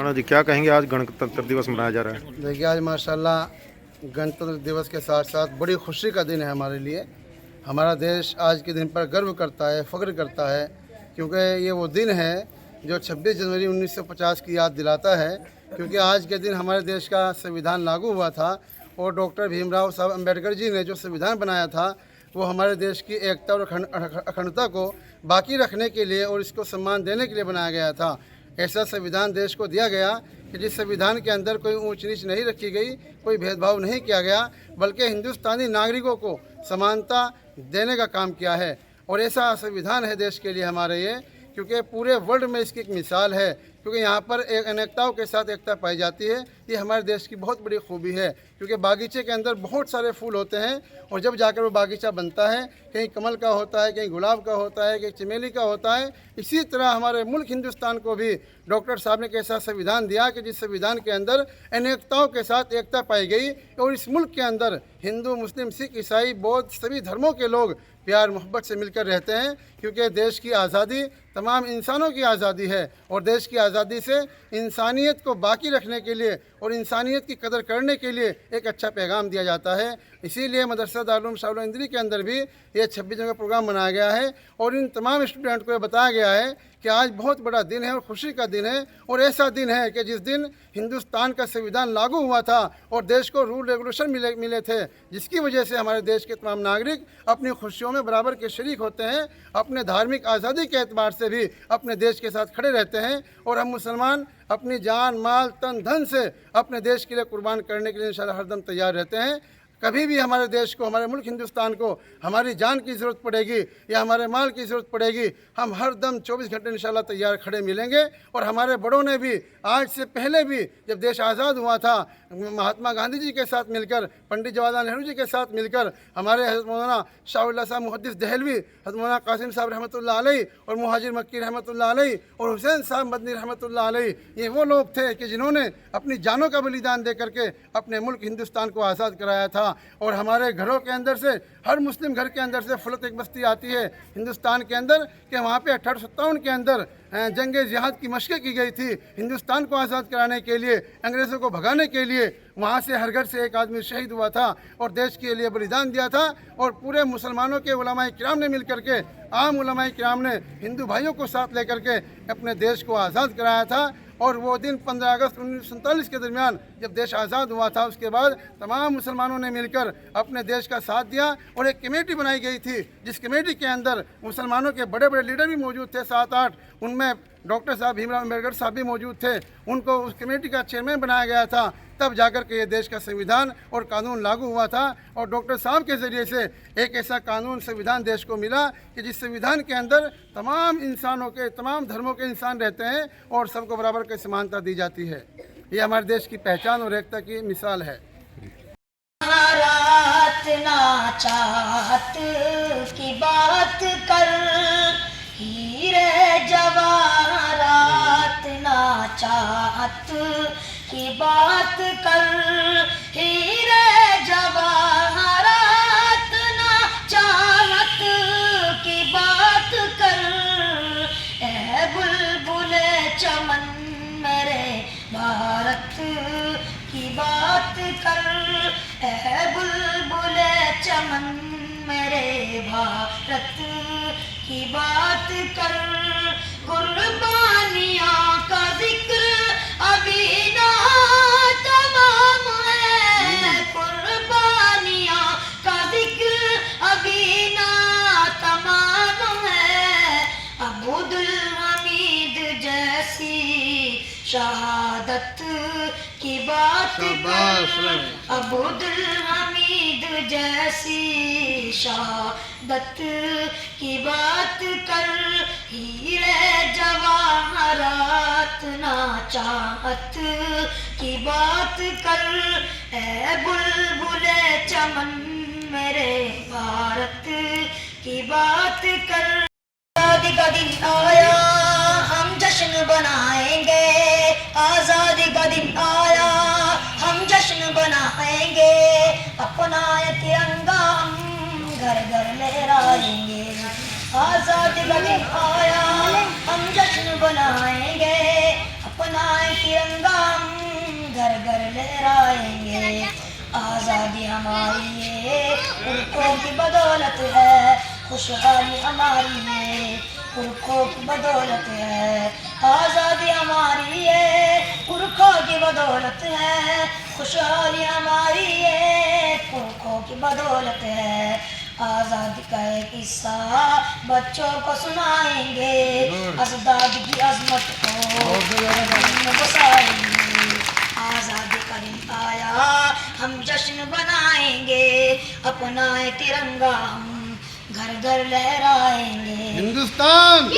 हाँ जी, क्या कहेंगे आज गणतंत्र दिवस मनाया जा रहा है? देखिए आज माशाल्लाह गणतंत्र दिवस के साथ साथ बड़ी खुशी का दिन है हमारे लिए। हमारा देश आज के दिन पर गर्व करता है, फ़ख्र करता है, क्योंकि ये वो दिन है जो 26 जनवरी 1950 की याद दिलाता है। क्योंकि आज के दिन हमारे देश का संविधान लागू हुआ था और डॉक्टर भीमराव साहब अम्बेडकर जी ने जो संविधान बनाया था वो हमारे देश की एकता और अखंडता को बाकी रखने के लिए और इसको सम्मान देने के लिए बनाया गया था। ऐसा संविधान देश को दिया गया कि जिस संविधान के अंदर कोई ऊंच नीच नहीं रखी गई, कोई भेदभाव नहीं किया गया, बल्कि हिंदुस्तानी नागरिकों को समानता देने का काम किया है। और ऐसा संविधान है देश के लिए हमारे ये, क्योंकि पूरे वर्ल्ड में इसकी एक मिसाल है, क्योंकि यहाँ पर एक अनेकताओं के साथ एकता पाई जाती है। ये हमारे देश की बहुत बड़ी खूबी है, क्योंकि बागीचे के अंदर बहुत सारे फूल होते हैं और जब जाकर वो बागीचा बनता है, कहीं कमल का होता है, कहीं गुलाब का होता है, कहीं चमेली का होता है। इसी तरह हमारे मुल्क हिंदुस्तान को भी डॉक्टर साहब ने कैसा संविधान दिया कि जिस संविधान के अंदर अनेकताओं के साथ एकता पाई गई और इस मुल्क के अंदर हिंदू, मुस्लिम, सिख, ईसाई, बौद्ध सभी धर्मों के लोग प्यार मोहब्बत से मिलकर रहते हैं। क्योंकि देश की आज़ादी तमाम इंसानों की आज़ादी है और देश की आज़ादी से इंसानियत को बाकी रखने के लिए और इंसानियत की कदर करने के लिए एक अच्छा पैगाम दिया जाता है। इसीलिए मदरसा दारुल उलूम शाहुल इंदरी के अंदर भी ये 26 जनवरी का प्रोग्राम मनाया गया है और इन तमाम स्टूडेंट को ये बताया गया है कि आज बहुत बड़ा दिन है और खुशी का दिन है। और ऐसा दिन है कि जिस दिन हिंदुस्तान का संविधान लागू हुआ था और देश को रूल रेगुलेशन मिले थे, जिसकी वजह से हमारे देश के तमाम नागरिक अपनी खुशियों में बराबर के शरीक होते हैं, अपने धार्मिक आज़ादी के एतबार से भी अपने देश के साथ खड़े रहते हैं। और हम मुसलमान अपनी जान, माल, तन, धन से अपने देश के लिए कुर्बान करने के लिए इंशाअल्लाह हरदम तैयार रहते हैं। कभी भी हमारे देश को, हमारे मुल्क हिंदुस्तान को हमारी जान की ज़रूरत पड़ेगी या हमारे माल की ज़रूरत पड़ेगी, हम हर दम 24 घंटे इंशाअल्लाह तैयार खड़े मिलेंगे। और हमारे बड़ों ने भी आज से पहले भी जब देश आज़ाद हुआ था, महात्मा गांधी जी के साथ मिलकर, पंडित जवाहरलाल नेहरू जी के साथ मिलकर, हमारे हज़रत मौलाना शाहुल्लाह साहब मुहद्दिस दहलवी, हज़रत मौलाना कासिम साहब रहमतुल्लाह अलैह और मुहाजिर मक्की रहमतुल्लाह अलैह और हुसैन साहब मदनी रहमतुल्लाह अलैह, ये वो लोग थे कि जिन्होंने अपनी जानों का बलिदान दे करके अपने मुल्क हिंदुस्तान को आज़ाद कराया था। और हमारे घरों के अंदर से, हर मुस्लिम घर के अंदर से फुलत एक बस्ती आती है हिंदुस्तान के अंदर कि वहाँ पे 1857 के अंदर जंग जिहाद की मशक़ें की गई थी हिंदुस्तान को आज़ाद कराने के लिए, अंग्रेज़ों को भगाने के लिए। वहाँ से हर घर से एक आदमी शहीद हुआ था और देश के लिए बलिदान दिया था। और पूरे मुसलमानों के उलमाए किराम ने मिल करके, आम उलमाए किराम ने हिंदू भाइयों को साथ लेकर के अपने देश को आज़ाद कराया था। और वो दिन 15 अगस्त 1947 के दरमियान जब देश आज़ाद हुआ था, उसके बाद तमाम मुसलमानों ने मिलकर अपने देश का साथ दिया और एक कमेटी बनाई गई थी, जिस कमेटी के अंदर मुसलमानों के बड़े बड़े लीडर भी मौजूद थे, 7-8, उनमें डॉक्टर साहब भीमराव अम्बेडकर साहब भी मौजूद थे। उनको उस कमेटी का चेयरमैन बनाया गया था। तब जाकर के ये देश का संविधान और कानून लागू हुआ था और डॉक्टर साहब के ज़रिए से एक ऐसा कानून, संविधान देश को मिला कि जिस संविधान के अंदर तमाम इंसानों के, तमाम धर्मों के इंसान रहते हैं और सबको बराबर की समानता दी जाती है। ये हमारे देश की पहचान और एकता की मिसाल है। चाहत की बात कर, हीरे जवाहरात ना चाहत की बात कर, हीरे जवाहरात ना चाहत की बात कर। ए बुलबुले चमन मेरे भारत की बात कर, ए बुलबुले चमन मेरे भारत की बात कर। कुर्बानियों का जिक्र अभी ना तमाम है, कुर्बानियों का जिक्र अभी ना तमाम है। अब्दुल हमीद जैसी शहादत की बात कर, अब्दुल हमीद जैसी शहादत की बात कर। हीरे जवाहरात ना चाहत की बात कर, ए बुलबुले चमन मेरे भारत की बात कर। आज़ादी का दिन आया, हम जश्न बनाएंगे, आज़ादी का दिन आया, हम जश्न बनाएंगे। अपना ये तिरंगा हम घर घर लहराएंगे। आज़ादी का दिन आया, हम जश्न बनाएंगे, अपना ये तिरंगा आज़ादी हमारी ये पुरखों की बदौलत है, खुशहाली हमारी ये पुरखों की बदौलत है। आज़ादी हमारी ये पुरखों की बदौलत है, खुशहाली हमारी ये पुरखों की बदौलत है। आज़ादी का एक किस्सा बच्चों को सुनाएंगे, अजदाद की अजमत को बसाएंगे। आज़ादी का दिन आया हम जश्न बनाएंगे, अपना तिरंगा हम घर घर लहराएंगे। हिंदुस्तान